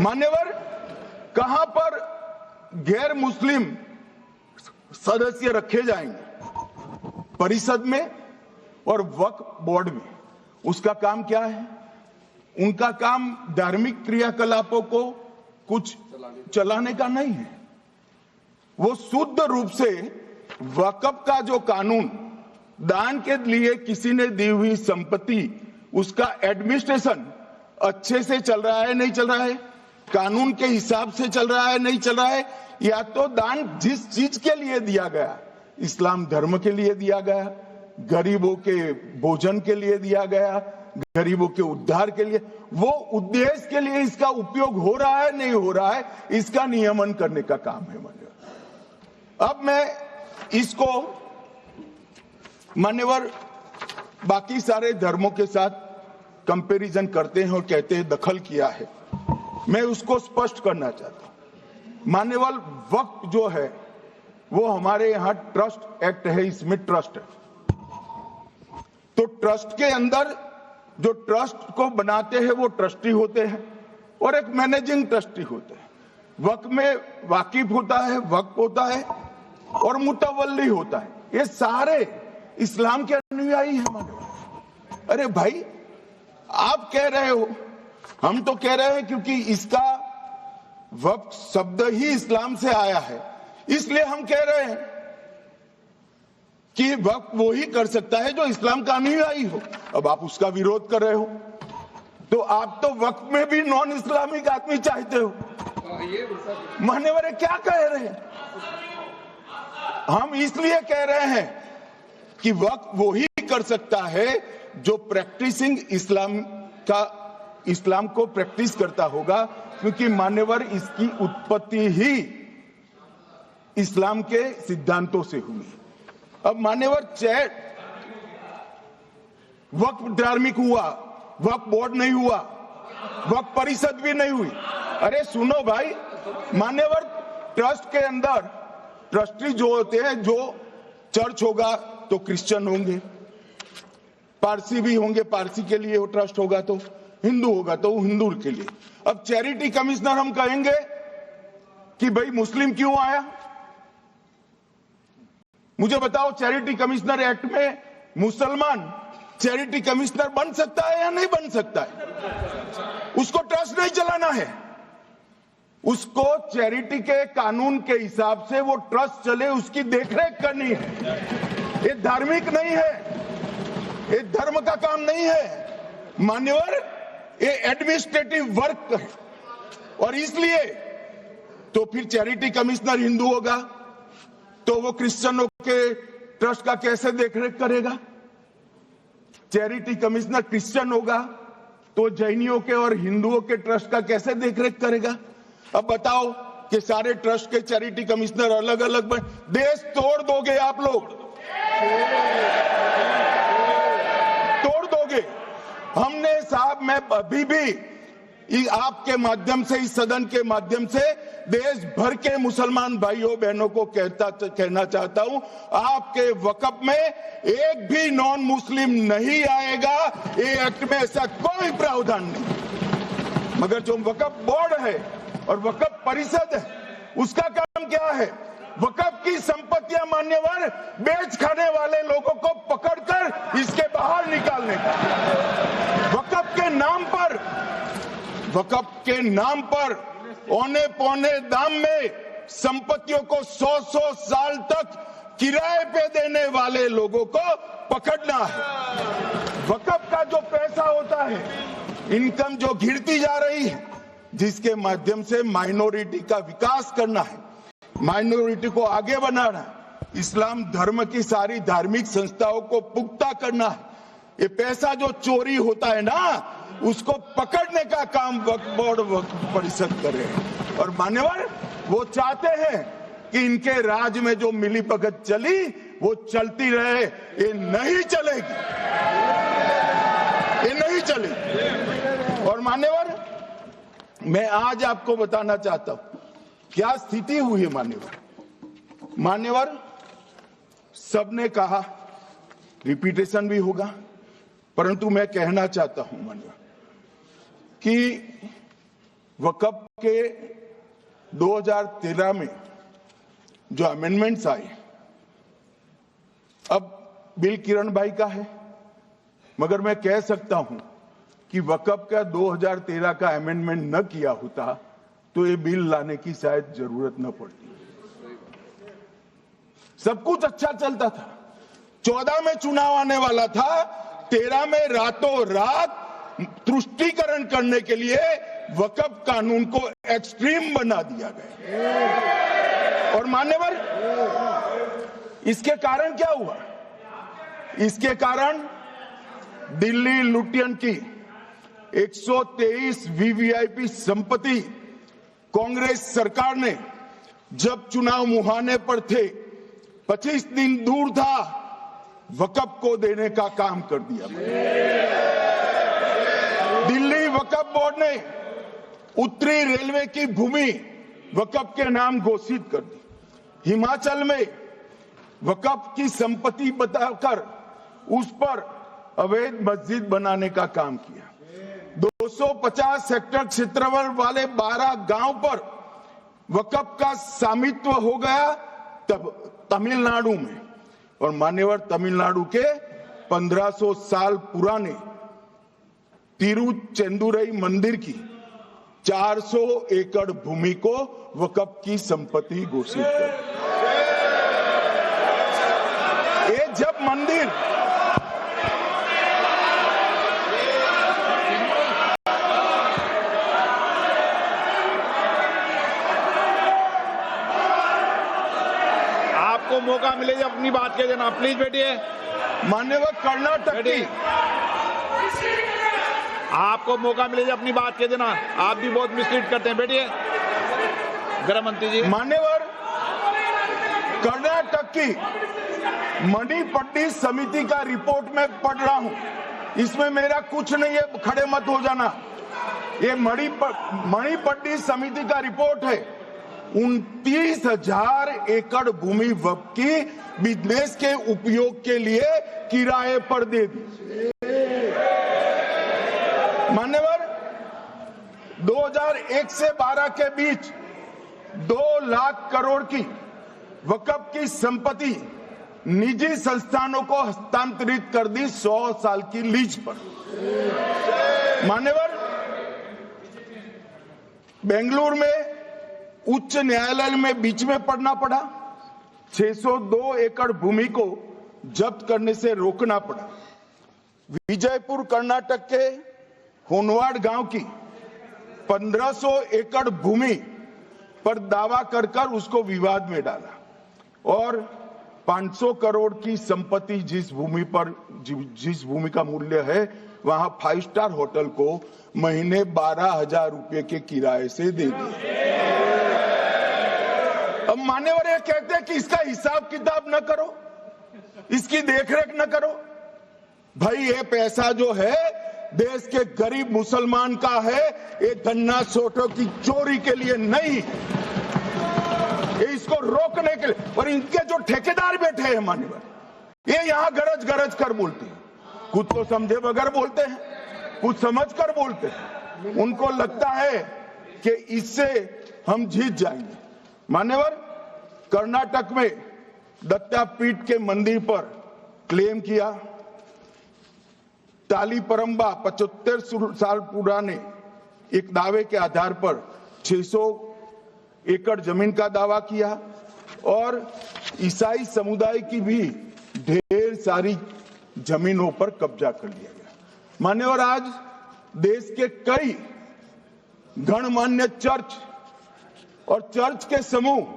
मान्यवर, कहां पर गैर मुस्लिम सदस्य रखे जाएंगे? परिषद में और वक्फ बोर्ड में। उसका काम क्या है? उनका काम धार्मिक क्रियाकलापों को कुछ चलाने का नहीं है। वो शुद्ध रूप से वक्फ का जो कानून, दान के लिए किसी ने दी हुई संपत्ति, उसका एडमिनिस्ट्रेशन अच्छे से चल रहा है नहीं चल रहा है, कानून के हिसाब से चल रहा है नहीं चल रहा है, या तो दान जिस चीज के लिए दिया गया, इस्लाम धर्म के लिए दिया गया, गरीबों के भोजन के लिए दिया गया, गरीबों के उद्धार के लिए, वो उद्देश्य के लिए इसका उपयोग हो रहा है नहीं हो रहा है, इसका नियमन करने का काम है मान्यवर। अब मैं इसको मान्यवर बाकी सारे धर्मों के साथ कंपैरिजन करते हैं और कहते हैं दखल किया है। मैं उसको स्पष्ट करना चाहता हूं। मान्यवर, वक्फ जो है वो हमारे यहां ट्रस्ट एक्ट है, इसमें ट्रस्ट है। तो ट्रस्ट के अंदर जो ट्रस्ट को बनाते हैं वो ट्रस्टी होते हैं और एक मैनेजिंग ट्रस्टी होते हैं। वक्फ में वाकिफ होता है, वक्फ होता है और मुतवल्ली होता है। ये सारे इस्लाम के अनुयायी हैं मानो। अरे भाई, आप कह रहे हो, हम तो कह रहे हैं क्योंकि इसका वक्फ शब्द ही इस्लाम से आया है, इसलिए हम कह रहे हैं कि वक्फ वो ही कर सकता है जो इस्लाम का अनुयायी हो। अब आप उसका विरोध कर रहे हो, तो आप तो वक्फ में भी नॉन इस्लामिक आदमी चाहते हो। मान्यवर, क्या कह रहे हैं? हम इसलिए कह रहे हैं कि वक्फ वो ही कर सकता है जो प्रैक्टिसिंग इस्लाम को प्रैक्टिस करता होगा, क्योंकि मान्यवर इसकी उत्पत्ति ही इस्लाम के सिद्धांतों से हुई। अब मान्यवर, वक्फ धार्मिक हुआ, वक्फ बोर्ड नहीं हुआ, वक्फ परिषद भी नहीं हुई। अरे सुनो भाई, मान्यवर, ट्रस्ट के अंदर ट्रस्टी जो होते हैं, जो चर्च होगा तो क्रिश्चियन होंगे, पारसी भी होंगे, पारसी के लिए वो ट्रस्ट होगा, तो हिंदू होगा तो हिंदू के लिए। अब चैरिटी कमिश्नर हम कहेंगे कि भाई मुस्लिम क्यों आया? मुझे बताओ, चैरिटी कमिश्नर एक्ट में मुसलमान चैरिटी कमिश्नर बन सकता है या नहीं बन सकता है? उसको ट्रस्ट नहीं चलाना है, उसको चैरिटी के कानून के हिसाब से वो ट्रस्ट चले, उसकी देखरेख करनी है। ये धार्मिक नहीं है, ये धर्म का काम नहीं है मान्यवर, ये एडमिनिस्ट्रेटिव वर्क है। और इसलिए तो फिर चैरिटी कमिश्नर हिंदू होगा तो वो क्रिश्चियनों के ट्रस्ट का कैसे देखरेख करेगा? चैरिटी कमिश्नर क्रिश्चियन होगा तो जैनियों के और हिंदुओं के ट्रस्ट का कैसे देखरेख करेगा? अब बताओ कि सारे ट्रस्ट के चैरिटी कमिश्नर अलग अलग देश तोड़ दोगे आप लोग, तोड़ दोगे। हमने साहब, मैं अभी भी आपके माध्यम से, इस सदन के माध्यम से देश भर के मुसलमान भाइयों बहनों को कहना चाहता हूं, आपके वक्फ में एक भी नॉन मुस्लिम नहीं आएगा। ये एक्ट में ऐसा कोई प्रावधान नहीं। मगर जो वक्फ बोर्ड है और वक्फ परिषद है, उसका काम क्या है? वक्फ की संपत्तियां मान्यवर बेच खाने वाले लोगों को पकड़कर इसके बाहर निकालने का। वक्फ के नाम पर औने पौने दाम में संपत्तियों को 100 साल तक किराए पे देने वाले लोगों को पकड़ना है। वक्फ का जो पैसा होता है, इनकम जो गिरती जा रही है, जिसके माध्यम से माइनॉरिटी का विकास करना है, माइनॉरिटी को आगे बढ़ाना है, इस्लाम धर्म की सारी धार्मिक संस्थाओं को पुख्ता करना है। ये पैसा जो चोरी होता है ना, उसको पकड़ने का काम वक्फ बोर्ड, वक्फ परिषद कर रहे हैं। और मान्यवर, वो चाहते हैं कि इनके राज में जो मिली भगत चली वो चलती रहे। ये नहीं चलेगी, ये नहीं चलेगी। और मान्यवर, मैं आज आपको बताना चाहता हूं क्या स्थिति हुई है मान्यवर। सबने कहा, रिपीटेशन भी होगा, परंतु मैं कहना चाहता हूं मान्यवर कि वक्फ के 2013 में जो अमेंडमेंट्स आए, अब बिल किरण भाई का है, मगर मैं कह सकता हूं कि वक्फ का 2013 का अमेंडमेंट न किया होता तो ये बिल लाने की शायद जरूरत न पड़ती। सब कुछ अच्छा चलता था। 14 में चुनाव आने वाला था, 13 में रातों रात तुष्टीकरण करने के लिए वक्फ कानून को एक्सट्रीम बना दिया गया। और मान्यवर, इसके कारण क्या हुआ? इसके कारण दिल्ली लुटियन की 123 वीवीआईपी संपत्ति कांग्रेस सरकार ने जब चुनाव मुहाने पर थे, 25 दिन दूर था, वक्फ को देने का काम कर दिया। दिल्ली वक्फ बोर्ड ने उत्तरी रेलवे की भूमि वक्फ के नाम घोषित कर दी। हिमाचल में वक्फ की संपत्ति बताकर उस पर अवैध मस्जिद बनाने का काम किया। 250 हेक्टेयर क्षेत्रफल वाले 12 गांव पर वक्फ का स्वामित्व हो गया तब तमिलनाडु में। और मान्यवर, तमिलनाडु के 1500 साल पुराने तिरुचेंदुरई मंदिर की 400 एकड़ भूमि को वक्फ की संपत्ति घोषित कर। ये जब मंदिर आपको मौका मिले जब अपनी बात कह देना, प्लीज बैठिए। मान्यवर, कर्नाटक की आपको मौका मिले जब अपनी बात कह देना, आप भी बहुत मिसलीड करते हैं। बैठिए गृह मंत्री जी। मान्यवर, कर्नाटक की मणिपट्टी समिति का रिपोर्ट में पढ़ रहा हूं, इसमें मेरा कुछ नहीं है, खड़े मत हो जाना। ये मणिपट्टी समिति का रिपोर्ट है। 29,000 एकड़ भूमि वक्फ की बिजनेस के उपयोग के लिए किराए पर दे दी। मान्यवर, 2001 से 12 के बीच 2 लाख करोड़ की वक्फ की संपत्ति निजी संस्थानों को हस्तांतरित कर दी 100 साल की लीज पर। मान्यवर, बेंगलुरु में उच्च न्यायालय में बीच में पढ़ना पड़ा, 602 एकड़ भूमि को जब्त करने से रोकना पड़ा। विजयपुर कर्नाटक के होनवाड़ गांव की 1500 एकड़ भूमि पर दावा कर उसको विवाद में डाला और 500 करोड़ की संपत्ति जिस भूमि का मूल्य है, वहां 5 स्टार होटल को महीने 12,000 रुपए के किराए से दे दिया। अब मान्यवर ये कहते हैं कि इसका हिसाब किताब न करो, इसकी देखरेख न करो। भाई, ये पैसा जो है देश के गरीब मुसलमान का है, ये गन्ना सोटों की चोरी के लिए नहीं, ये इसको रोकने के लिए। और इनके जो ठेकेदार बैठे हैं मान्यवर, ये यहां गरज कर बोलते हैं, कुछ तो समझे बगैर बोलते हैं, कुछ समझ कर बोलते हैं। उनको लगता है कि इससे हम जीत जाएंगे। मान्यवर, कर्नाटक में दत्तापीठ के मंदिर पर क्लेम किया, तालीपरंबा 75 साल पुराने एक दावे के आधार पर 600 एकड़ जमीन का दावा किया और ईसाई समुदाय की भी ढेर सारी जमीनों पर कब्जा कर लिया गया। मान्यवर, आज देश के कई गणमान्य चर्च और चर्च के समूह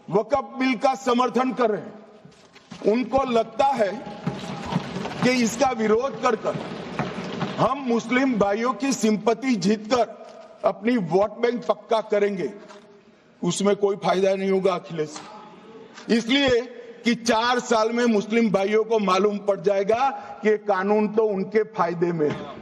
वक्फ बिल का समर्थन कर रहे हैं। उनको लगता है कि इसका विरोध कर हम मुस्लिम भाइयों की सिंपैथी जीतकर अपनी वोट बैंक पक्का करेंगे, उसमें कोई फायदा नहीं होगा अखिलेश। इसलिए कि 4 साल में मुस्लिम भाइयों को मालूम पड़ जाएगा कि कानून तो उनके फायदे में है।